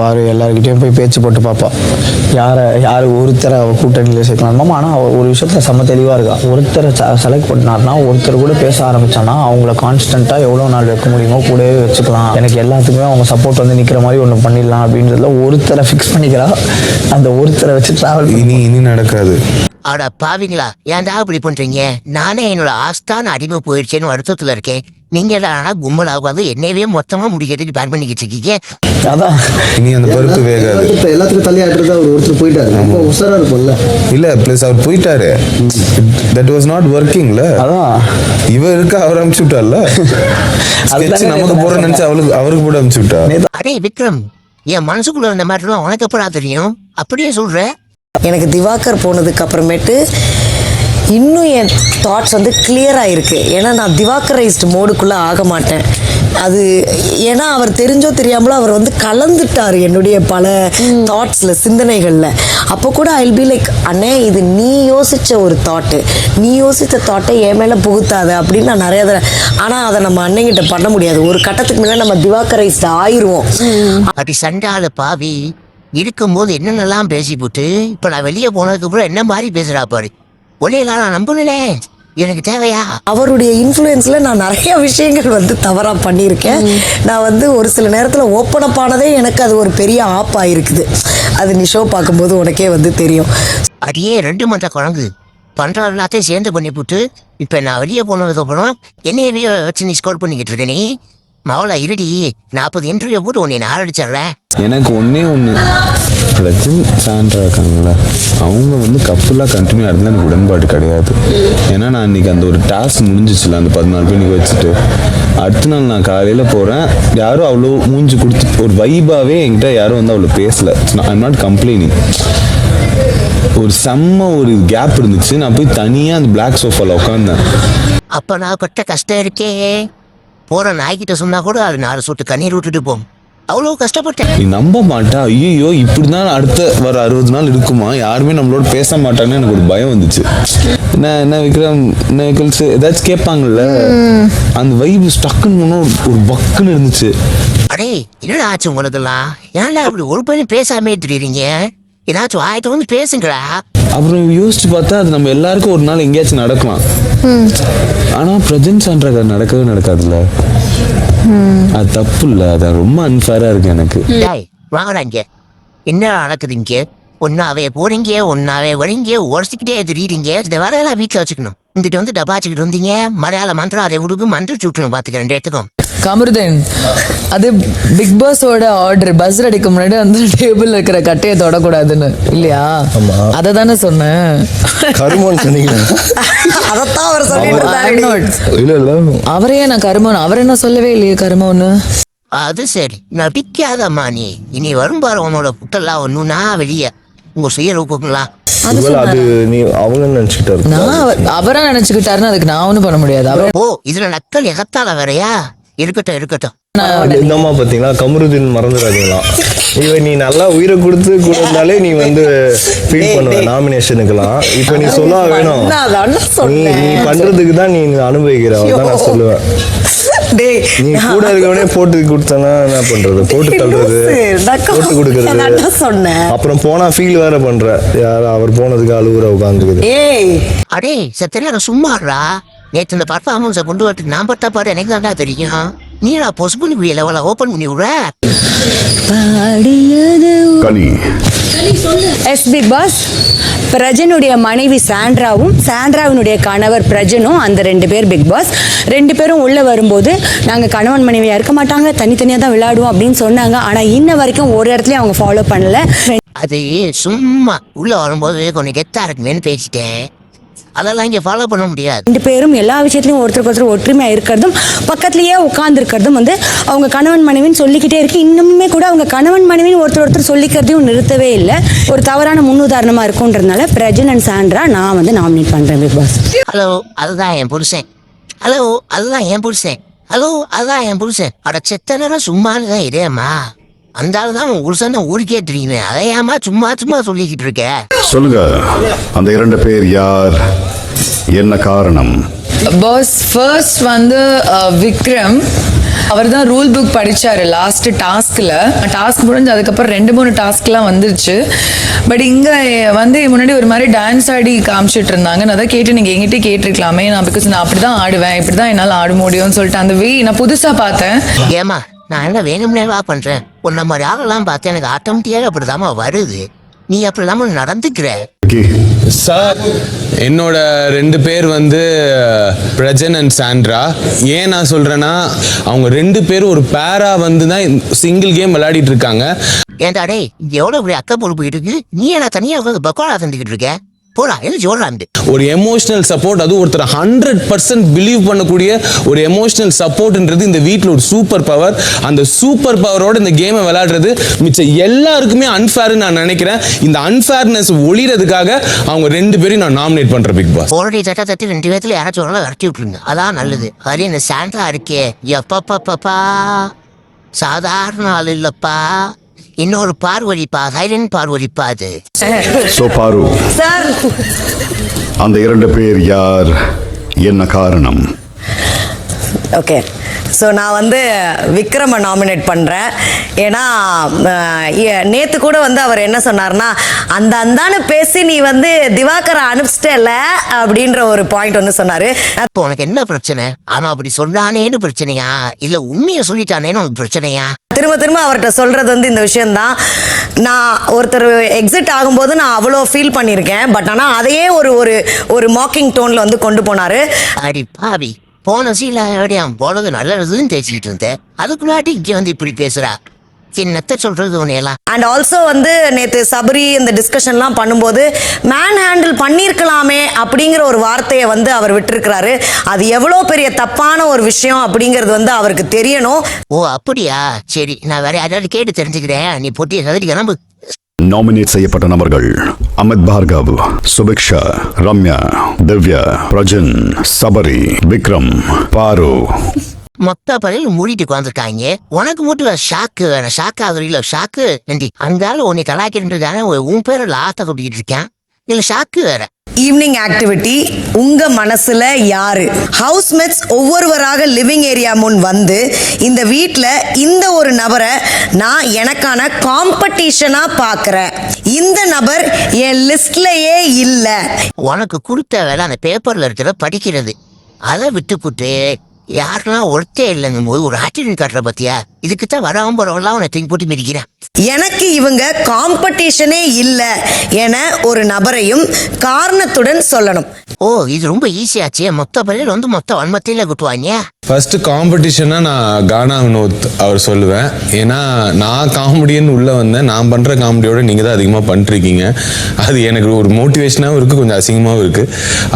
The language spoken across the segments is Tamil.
பாரு எல்லாருக்கிட்டையும் போய் பேச்சு போட்டு பார்ப்பா, யார் ஒருத்தரை அவள் கூட்டணியில் சேர்க்கலாமா. ஆனால் ஒரு விஷயத்தில் செம்ம தெளிவாக இருக்கா. ஒருத்தரை செலக்ட் பண்ணார்னா, ஒருத்தர் கூட பேச ஆரம்பித்தானா அவங்கள கான்ஸ்டண்ட்டாக எவ்வளோ நாள் வைக்க முடியுமோ கூடவே வச்சுக்கலாம். எனக்கு எல்லாத்துக்குமே அவங்க சப்போர்ட் வந்து நிற்கிற மாதிரி ஒன்று பண்ணிடலாம் அப்படின்றதுல ஒருத்தரை ஃபிக்ஸ் பண்ணிக்கிறா. அந்த ஒருத்தரை வச்சு ட்ராவல் இனி நடக்காது. அட பாவீங்களா, ஏன்டா இப்படி பண்றீங்க? நானே என்னோட ஆஸ்தான அடிமை போயிடுச்சேன்னு வருத்தத்துல இருக்கேன். நீங்க கும்பலாக வந்து என்னையவே மொத்தமா முடிக்கிறதுக்கு பிளான் பண்ணிக்கிட்டு இருக்கீங்க. அதான் இனி அந்த பருப்பு வேகாது. எல்லாத்துக்கும் தலையாட்டுறது அவர் ஒருத்தர் போயிட்டாரு. ரொம்ப உஷாரா இருக்கும்ல. இல்ல பிளஸ் அவர் போயிட்டாரு. தட் வாஸ் நாட் ஒர்க்கிங்ல. அதான் இவ இருக்க அவர் அனுப்பிச்சு விட்டார்ல. நமக்கு போற நினைச்சு அவருக்கு கூட அனுப்பிச்சு விட்டா. அடே விக்ரம், என் மனசுக்குள்ள இருந்த மாதிரி உனக்கு எப்படா தெரியும்? அப்படியே சொல்ற. எனக்கு திவாகர் போனதுக்கு அப்புறமேட்டு இன்னும் என் தாட்ஸ் வந்து கிளியராக இருக்குது. ஏன்னா நான் திவாகரைஸ்டு மோடுக்குள்ளே ஆக மாட்டேன். அது ஏன்னா அவர் தெரிஞ்சோ தெரியாமலோ அவர் வந்து கலந்துட்டார் என்னுடைய பல தாட்ஸில், சிந்தனைகளில். அப்போ கூட ஐ வில் பி லைக், அண்ணே இது நீ யோசித்த ஒரு தாட்டு, நீ யோசித்த தாட்டை என் மேலே புகுத்தாது அப்படின்னு நான் நிறைய தடவை. ஆனால் அதை நம்ம அண்ணங்கிட்ட பண்ண முடியாது. ஒரு கட்டத்துக்கு மேலே நம்ம திவாகரைஸ்டு ஆயிடுவோம். அப்படி சண்டால பாவி இருக்கும்போது என்னென்னலாம் பேசி போட்டு இப்போ நான் வெளியே போனதுக்கு அப்புறம் என்ன மாதிரி பேசுறா பாரு. ஒன்னையெல்லாம் நான் நம்புனே, எனக்கு தேவையா? அவருடைய இன்ஃப்ளூயன்ஸில் நான் நிறைய விஷயங்கள் வந்து தவறாக பண்ணியிருக்கேன். நான் வந்து ஒரு சில நேரத்தில் ஓப்பன் அப் ஆனதே எனக்கு அது ஒரு பெரிய ஆப்பாக இருக்குது. அது நீ ஷோ பார்க்கும்போது உனக்கே வந்து தெரியும். அடியே 2 மந்த குழங்கு பண்ற எல்லாத்தையும் சேர்ந்து பண்ணி போட்டு இப்போ நான் வெளியே போனதுக்கு அப்புறம் என்னைய வச்சு நீ ஸ்கோர் பண்ணிக்கிட்டு இருக்க. நீ மவளை இருடி, 40 இன்டர்வியூ போட்டு உன்னை நான் அடிச்சிடுறேன். எனக்கு ஒன்று பிரஜன் சாண்ட்ரா இருக்காங்களா, அவங்க வந்து கப்புலாக கண்டினியூ ஆகிறதுல எனக்கு உடன்பாடு கிடையாது. ஏன்னா நான் இன்னைக்கு அந்த ஒரு டாஸ்க் முடிஞ்சிச்சுல, அந்த 14 பேருக்கு வச்சுட்டு அடுத்த நாள் நான் காலையில் போகிறேன். யாரும் அவ்வளோ மூஞ்சி கொடுத்து ஒரு வைபாவே என்கிட்ட யாரும் வந்து அவ்வளோ பேசலை. I'm not complaining. ஒரு செம்ம ஒரு கேப் இருந்துச்சு. நான் போய் தனியாக அந்த பிளாக் சோஃபாவில் உட்காந்தேன். அப்போ நான் பட்ட கஷ்டம் இருக்கே, போற நாய்கிட்ட சொன்னா கூட அது 4 சொட்டு கண்ணீர் விட்டுட்டு போகும். அவ்வளோ கஷ்டப்பட்டேன். நீ நம்ப மாட்டா. ஐயோ இப்படி தான் அடுத்த வர 60 நாள் இருக்குமா, யாருமே நம்மளோட பேச மாட்டாங்கன்னு எனக்கு ஒரு பயம் வந்துச்சு. என்ன விக்ரம், என்ன விக்கல்ஸ் ஏதாச்சும் கேட்பாங்கல்ல, அந்த வைப் ஸ்டக்குன்னு ஒரு பக்குன்னு இருந்துச்சு. அடே என்னடா ஆச்சு உங்களுக்கெல்லாம்? ஏன்டா அப்படி ஒரு பையன் பேசாமே தெரியுறீங்க? ஏதாச்சும் ஆயிட்டு வந்து பேசுங்களா. அப்புறம் யோசிச்சு பார்த்தா அது நம்ம எல்லாருக்கும் ஒரு நாள் எங்கேயாச்சும் நடக்கலாம். ஆனா பிரஜன் சாண்ட்ரா நடக்கவே நடக்காதுல்ல. அது தப்பு இல்ல, அது ரொம்ப அன்ஃபேரா இருக்கு எனக்கு. வாங்கடா இங்க, என்ன நடக்குது இங்க? ஒன்னாவே போறீங்க, ஒன்னாவே வரீங்க, உடச்சிக்கிட்டே தெரியுறீங்க. இந்த வேலையெல்லாம் வீட்டுல வச்சுக்கணும். இங்கிட்ட வந்து டபாச்சுக்கிட்டு இருந்தீங்க, மலையாள மந்திரம் அதை விடுக்கு மந்திரிச்சு விட்டுணும். பாத்துக்க 2 இடத்துக்கும். கமருதன், அது பிக் பாஸோட ஆர்டர். பஸ் அடிக்க முன்னாடி அந்த டேபிள் இருக்கிற கட்டையை தொடக்கூடாதுன்னு இல்லையா? அதை தானே சொன்னேன். கருமோன்னு சொன்னீங்க. அதைத்தான் அவர் சொல்லிட்டு அவரையே நான் கருமோன்னு, அவர் என்ன சொல்லவே இல்லையே கருமோன்னு. அது சரி, நடிக்காதம்மா நீ. இனி வரும் பாரு உன்னோட புட்டெல்லாம் ஒண்ணுன்னா வெளியே உங்க சுய ரூபங்களா. அது நீ அவங்க நினைச்சுக்கிட்டாரு. நான் அவரா நினைச்சுக்கிட்டாருன்னு அதுக்கு நான் ஒண்ணும் பண்ண முடியாது. அவர் ஓ இதுல நக்கல் எகத்தால வேறையா? இருக்கட்டும். இந்தம்மா பாத்தீங்களா, கமருதீன் மறந்துடாதீங்களா. இவன் நீ நல்லா உயிரை கொடுத்து கூட இருந்தாலே நீ வந்து ஃபீல் பண்ணுவ நாமினேஷனுக்கெல்லாம். இப்ப நீ சொல்ல வேணும், நீ பண்றதுக்கு தான் நீ அனுபவிக்கிற தான் நான் சொல்லுவேன். நீ கூட இருக்கவனே போட்டு கொடுத்தானா என்ன பண்றது? போட்டு தள்ளுறது, போட்டு கொடுக்கறது. அப்புறம் போனா ஃபீல் வேற பண்ற. யார் அவர் போனதுக்கு அழுகுற உட்காந்துக்குது. அடே சத்தியா சும்மாடுறா. நேற்று இந்த பர்ஃபார்மன்ஸை கொண்டு வரட்டு நான் பட்டா பாரு எனக்கு தான்டா தெரியும். நீ நான் பொஸ் பண்ணி லெவல ஓப்பன் பண்ணி விடுற. பிக் பாஸ் பிரஜனுடைய மனைவி சாண்ட்ராவும் சாண்ட்ராவினுடைய கணவர் பிரஜனும், அந்த 2 பேர் பிக் பாஸ். 2 பேரும் உள்ள வரும்போது நாங்கள் கணவன் மனைவியா இருக்க மாட்டாங்க, தனித்தனியாக தான் விளையாடுவோம் அப்படின்னு சொன்னாங்க. ஆனால் இன்ன வரைக்கும் ஒரு இடத்துலயும் அவங்க ஃபாலோ பண்ணல. அது சும்மா உள்ள வரும்போது கொஞ்சம் கெத்தா இருக்குமேன்னு பேசிட்டேன். அதெல்லாம் இங்கே ஃபாலோ பண்ண முடியாது. 2 பேரும் எல்லா விஷயத்துலையும் ஒருத்தருக்கு ஒருத்தர் ஒற்றுமையாக இருக்கிறதும் பக்கத்துலேயே உட்கார்ந்து இருக்கிறதும் வந்து அவங்க கணவன் மனைவின்னு சொல்லிக்கிட்டே இருக்கு. இன்னுமே கூட அவங்க கணவன் மனைவின்னு ஒருத்தர் சொல்லிக்கிறதையும் நிறுத்தவே இல்லை. ஒரு தவறான முன்னுதாரணமாக இருக்குன்றதுனால பிரஜன் அண்ட் சாண்ட்ரா நான் வந்து நாமினேட் பண்ணுறேன் பிக் பாஸ். ஹலோ அதுதான் என் புருஷன். ஹலோ அதுதான் என் புருஷன். ஹலோ அதுதான் என் புருஷன். அட செத்த நேரம் சும்மானு தான் இதேம்மா. அந்த ஆள் தான் புருஷன் ஊருக்கே தெரியுமே. அதையாமா சும்மா சொல்லிக்கிட்டு இருக்க. சொல்லுங்க, அந்த 2 பேர் யார், என்ன காரணம்? பாஸ் ஃபர்ஸ்ட் வந்து விக்ரம். அவர் தான் ரூல் புக் படிச்சாரு லாஸ்ட் டாஸ்க் முடிஞ்சு அதுக்கப்புறம் 2-3 டாஸ்க்லாம் வந்துருச்சு. பட் இங்க வந்து முன்னாடி ஒரு மாதிரி டான்ஸ் ஆடி காமிச்சிட்டு இருந்தாங்க. நான் அதை கேட்டு நீங்க எங்கிட்ட கேட்டிருக்கலாமே, நான் பிகாஸ் நான் அப்படிதான் ஆடுவேன், இப்படிதான் என்னால் ஆட முடியும்னு சொல்லிட்டு அந்த நான் புதுசா பார்த்தேன். ஏமா நான் என்ன வேணும்னேவா பண்றேன்? உன்ன மாதிரி ஆளெல்லாம் பார்த்து எனக்கு ஆட்டோமேட்டிக்காக அப்படிதாம்மா வருது. நீ அப்படி இல்லாம நடந்துக்கிற. சார், என்னோட 2 பேர் வந்து பிரஜன் அண்ட் சாண்ட்ரா. ஏன் நான் சொல்றேன்னா, அவங்க 2 பேரும் ஒரு பேரா வந்து தான் சிங்கிள் கேம் விளையாடிட்டு இருக்காங்க. ஏன்டா டேய், இங்க எவ்வளவு பெரிய அக்கா பொறுப்பு போயிட்டு இருக்கு, நீ என்ன தனியா உட்காந்து பக்கோடா தந்துக்கிட்டு இருக்க? போடா, என்ன ஜோடுறாண்டு. ஒரு எமோஷனல் சப்போர்ட், அது ஒருத்தர் 100% பிலீவ் பண்ணக்கூடிய ஒரு எமோஷனல் சப்போர்ட்ன்றது இந்த வீட்டில் ஒரு சூப்பர் பவர். அந்த சூப்பர் பவரோட இந்த கேமை விளையாடுறது மிச்சம் எல்லாருக்குமே அன்ஃபேர்னு நான் நினைக்கிறேன். இந்த அன்ஃபேர்னஸ் ஒளிறதுக்காக அவங்க 2 பேரையும் நான் நாமினேட் பண்றேன் பிக் பாஸ். போராடி தட்டி 2 பேர்த்துல யாராச்சும் ஒரு நாள் விரட்டி விட்டுருங்க, அதான் நல்லது. அது என்ன சாண்டா இருக்கே, எப்பப்பா சாதாரண ஆள் இல்லப்பா, இன்னொரு பார்வதிப்பா, சைலண்ட் பார்வதிப்பா. அது சோ பாரு, சார் அந்த 2 பேர் யார், என்ன காரணம்? ஓகே, ஸோ நான் வந்து விக்ரமை நாமினேட் பண்ணுறேன். ஏன்னா நேற்று கூட வந்து அவர் என்ன சொன்னார்னா, அந்தான்னு பேசி நீ வந்து திவாகரை அனுப்பிச்சிட்டல அப்படின்ற ஒரு பாயிண்ட் வந்து சொன்னார். அப்போ உனக்கு என்ன பிரச்சனை? அவன் அப்படி சொன்னானேன்னு பிரச்சனையா, இல்லை உண்மையை சொல்லிட்டானேன்னு உனக்கு பிரச்சனையா? திரும்ப அவர்கிட்ட சொல்கிறது வந்து இந்த விஷயந்தான். நான் ஒருத்தர் எக்ஸிட் ஆகும்போது நான் அவ்வளோ ஃபீல் பண்ணியிருக்கேன். பட் ஆனால் அதையே ஒரு மாக்கிங் டோனில் வந்து கொண்டு போனார். அடி பாவி, போன சீலாம் போனது நல்லதுன்னு பேசிக்கிட்டு இருந்தேன், அதுக்குள்ளாட்டி இங்கே வந்து இப்படி பேசுறா. என்னத்த சொல்றது உன்னையெல்லாம். அண்ட் ஆல்சோ வந்து நேற்று சபரி இந்த டிஸ்கஷன்லாம் பண்ணும்போது மேன் ஹேண்டில் பண்ணியிருக்கலாமே அப்படிங்கிற ஒரு வார்த்தையை வந்து அவர் விட்டுருக்கிறாரு. அது எவ்வளோ பெரிய தப்பான ஒரு விஷயம் அப்படிங்கிறது வந்து அவருக்கு தெரியணும். ஓ அப்படியா, சரி, நான் வேற யாராவது கேட்டு தெரிஞ்சுக்கிறேன். நீ பொட்டியை சதுரி கிளம்பு. நாமினேட் செய்யப்பட்ட நபர்கள்: அமித் பார்கவ், சுபிக்ஷா, ரம்யா, திவ்யா, பிரஜன், சபரி, விக்ரம், பாரு. மொத்த பதில் மூடிட்டு உட்காந்துருக்காங்க. உனக்கு மட்டும் ஷாக்கு வேணும், ஷாக்கு ஆகுறீங்களா? ஷாக்கு நன்றி. அந்தாலும் உன்னை கலாய்க்கிறதுதானே உன் பேரை லாத்த கொட்டிக்கிட்டு இருக்கேன், இல்ல ஷாக்கு வேற. ஈவினிங் ஆக்டிவிட்டி, உங்க மனசுல யாரு? ஹவுஸ்மேட்ஸ் ஒவ்வொருவராக லிவிங் ஏரியா முன் வந்து இந்த வீட்டில் இந்த ஒரு நபரை நான் எனக்கான காம்படிஷனா பார்க்குறேன், இந்த நபர் என் லிஸ்ட்லயே இல்லை. உனக்கு கொடுத்த வேலை அந்த பேப்பர்ல இருக்கிற படிக்கிறது, அதை விட்டுப்புட்டு யாருக்கெல்லாம் ஒருத்தே இல்லைங்கும் போது ஒரு ஆட்டிடியூட் காட்டுற பத்தியா? இதுக்குத்தான் வராம போறவெல்லாம் உன்னை தூக்கி போட்டு மிதிக்கிறேன். எனக்கு இவங்க காம்படிஷனே இல்லை என ஒரு நபரையும் காரணத்துடன் சொல்லணும். ஓ, இது ரொம்ப ஈஸியாச்சு. மொத்த பதில் வந்து மொத்த வன்மத்தில குட்டுவாங்க. ஃபர்ஸ்ட் காம்படிஷனாக நான் கானா வினோத் அவர் சொல்லுவேன். ஏன்னா நான் காமெடியன் உள்ளே வந்தேன், நான் பண்ணுற காமெடியோட நீங்கள் தான் அதிகமாக பண்ணிருக்கீங்க. அது எனக்கு ஒரு மோட்டிவேஷனாகவும் இருக்குது, கொஞ்சம் அசிங்கமாகவும் இருக்குது.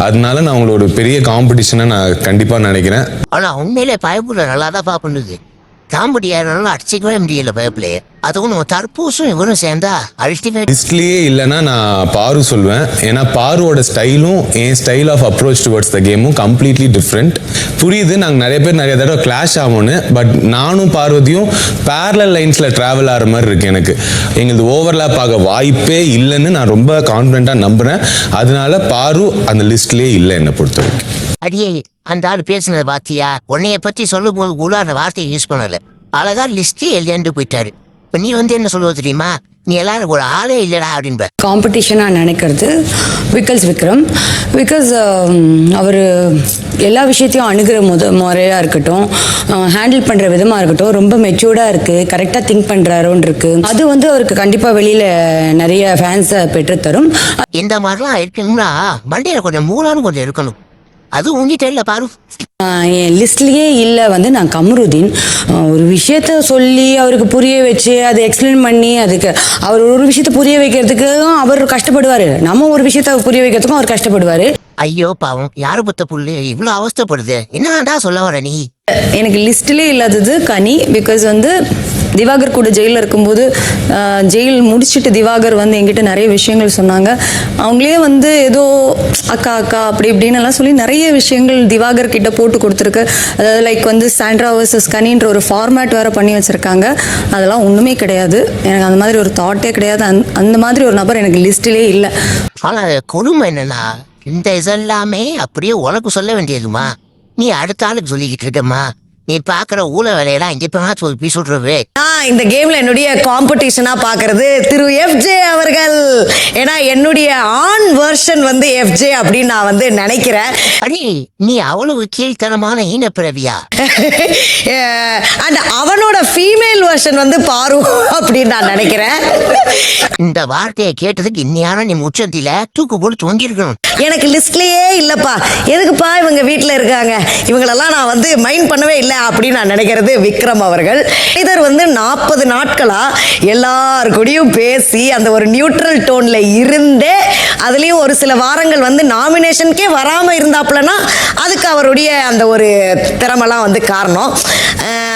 அதனால நான் உங்களோட பெரிய காம்படிஷனாக நான் கண்டிப்பாக நினைக்கிறேன். ஆனால் உண்மையிலே பயப்புல நல்லா தான் பண்ணுது. காமெடியானாலும் அடிச்சிக்கவே முடியல பயப்புல. அதுவும் நம்ம தற்பூசும் இவரும் சேர்ந்தா அல்டிமேட். லிஸ்ட்லேயே இல்லைன்னா நான் பாரு சொல்வேன். ஏன்னா பாருவோட ஸ்டைலும் என் style of approach towards the கேமும் கம்ப்ளீட்லி டிஃப்ரெண்ட். புரியுது, நாங்கள் நிறைய பேர் நிறைய தடவை கிளாஷ் ஆகும்னு. பட் நானும் பார்வதியும் பேரலல் லைன்ஸில் ட்ராவல் ஆகிற மாதிரி இருக்கு. எனக்கு எங்களது ஓவர்லேப் ஆக வாய்ப்பே இல்லைன்னு நான் ரொம்ப கான்ஃபிடென்ட்டாக நம்புகிறேன். அதனால பாரு அந்த லிஸ்ட்லேயே இல்லை என்னை பொறுத்த வரைக்கும். அடியே, அந்த ஆள் பேசுனதை பாத்தியா? உன்னைய பத்தி சொல்லும் போது கூட அந்த வார்த்தையை யூஸ் பண்ணல, அழகா லிஸ்டே எழுதிட்டு போயிட்டாரு. இப்ப நீ வந்து என்ன சொல்லுவது தெரியுமா? நீ எல்லாரும் ஒரு ஆளே இல்லடா அப்படின்ப. காம்படிஷனாக நினைக்கிறது விக்ரம். பிகாஸ் அவர் எல்லா விஷயத்தையும் அணுகிற முறையாக இருக்கட்டும், ஹேண்டில் பண்ணுற விதமாக இருக்கட்டும், ரொம்ப மெச்சூர்டாக இருக்குது, கரெக்டாக திங்க் பண்ணுறாரோன்னு இருக்குது. அது வந்து அவருக்கு கண்டிப்பாக வெளியில் நிறைய ஃபேன்ஸை பெற்றுத்தரும். இந்த மாதிரிலாம் இருக்கணும்னா மண்டையில கொஞ்சம் மூலான்னு கொஞ்சம் இருக்கணும். அது உங்ககிட்ட இல்லை பாரு. என் லிஸ்ட்லேயே இல்லை வந்து நான் கமருதீன். ஒரு விஷயத்த சொல்லி அவருக்கு புரிய வச்சு அதை எக்ஸ்பிளைன் பண்ணி அதுக்கு அவர் ஒரு விஷயத்த புரிய வைக்கிறதுக்கும் அவர் கஷ்டப்படுவார், நம்ம ஒரு விஷயத்த புரிய வைக்கிறதுக்கும் அவர் கஷ்டப்படுவார். ஐயோ பாவம், யாரு புத்த புள்ளு இவ்வளோ அவஸ்தைப்படுது, என்னடா சொல்ல வர நீ? எனக்கு லிஸ்ட்லேயே இல்லாதது கனி. பிகாஸ் வந்து திவாகர் கூட ஜெயிலில் இருக்கும்போது ஜெயில் முடிச்சுட்டு திவாகர் வந்து என்கிட்ட நிறைய விஷயங்கள் சொன்னாங்க. அவங்களே வந்து ஏதோ அக்கா அப்படி இப்படின்னு எல்லாம் சொல்லி நிறைய விஷயங்கள் திவாகர் கிட்ட போட்டு கொடுத்துருக்கு. அதாவது லைக் வந்து சாண்ட்ரா வர்சஸ் கனின்ற ஒரு ஃபார்மேட் வேறு பண்ணி வச்சுருக்காங்க. அதெல்லாம் ஒன்றுமே கிடையாது. எனக்கு அந்த மாதிரி ஒரு தாட்டே கிடையாது. அந்த மாதிரி ஒரு நபர் எனக்கு லிஸ்ட்டிலே இல்லை. ஆனால் கொடுமை என்னன்னா, இந்த இதெல்லாமே அப்படியே உனக்கு சொல்ல வேண்டியதுமா? நீ அடுத்த ஆளுக்கு சொல்லிக்கிட்டு இருக்கம்மா. நீ பாக்குற ஊழ வேலையெல்லாம் இங்க பார்த்து ஒரு பீஸ் விட்ருவே. இந்த கேம்ல என்னுடைய காம்படிஷனா பாக்குறது திரு எஃப்ஜே அவர்கள். ஏன்னா என்னுடைய ஆண் வெர்ஷன் வந்து எஃப்ஜே அப்படின்னு நான் வந்து நினைக்கிறேன். அடி நீ அவ்வளவு கீழ்த்தனமான ஈனப்பிறவியா? அண்ட் அவனோட ஃபீமேல் வெர்ஷன் வந்து பாரு அப்படின்னு நான் நினைக்கிறேன். இந்த வார்த்தையை கேட்டதுக்கு இன்னையான நீ முச்சந்தில தூக்கு போட்டு தொங்கிருக்கணும். எனக்கு லிஸ்ட்லயே இல்லப்பா, எதுக்குப்பா இவங்க வீட்டில் இருக்காங்க, இவங்களெல்லாம் நான் வந்து மைண்ட் பண்ணவே இல்லை அப்படின்னு நான் நினைக்கிறது விக்ரம் அவர்கள். இதர் வந்து 40 நாட்களா எல்லார் கூடயும் பேசி அந்த ஒரு நியூட்ரல் டோன்ல இருந்தே, அதுலயும் ஒரு சில வாரங்கள் வந்து நாமினேஷனுக்கே வராம இருந்தாப்புலன்னா அதுக்கு அவருடைய அந்த ஒரு திறமெல்லாம் வந்து காரணம்.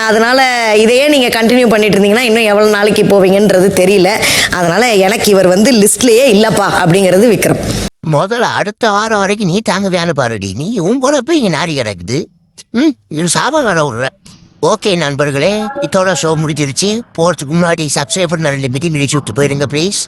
அதனால இதையே நீங்க கண்டினியூ பண்ணிட்டு இருந்தீங்கன்னா இன்னும் எவ்வளவு நாளைக்கு போவீங்கன்றது தெரியல. அதனால எனக்கு இவர் வந்து லிஸ்ட்லயே இல்லப்பா அப்படிங்கிறது விக்ரம். முதல்ல அடுத்த வாரம் வரைக்கும் நீ தாங்க வேலை பாருடி. நீ உங்கள போய் இங்க நாரி கிடக்குது. இது சாபம் வேற விடுற. ஓகே நண்பர்களே, இதோட ஷோ முடிஞ்சிருச்சு. போறதுக்கு முன்னாடி சப்ஸ்கிரைப் பண்ண 2 மீட்டிங் முடிச்சு விட்டு போயிருங்க ப்ளீஸ்.